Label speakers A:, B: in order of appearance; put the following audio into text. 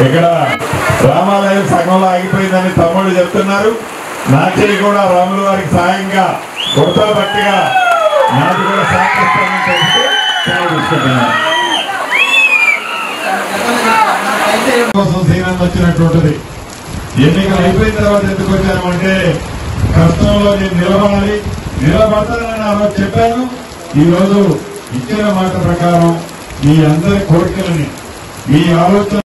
A: ఇక్కడ రామాలయం సగంలో ఆగిపోయిందని తమ్ముడు చెప్తున్నారు. నాకే కూడా రాముల వారికి సాయంగా కొడతా బట్టిగా నాకు కూడా సహకరిస్తానని చెప్తే తీసుకుంటున్నాను. వచ్చినటువంటిది ఎన్నికలు అయిపోయిన తర్వాత ఎందుకు వచ్చామంటే కష్టంలో నేను నిలబడాలి, నిలబడతానని ఆ రోజు చెప్పాను. ఈ రోజు ఇచ్చిన మాట ప్రకారం మీ అందరి కోరికలని మీ ఆలోచన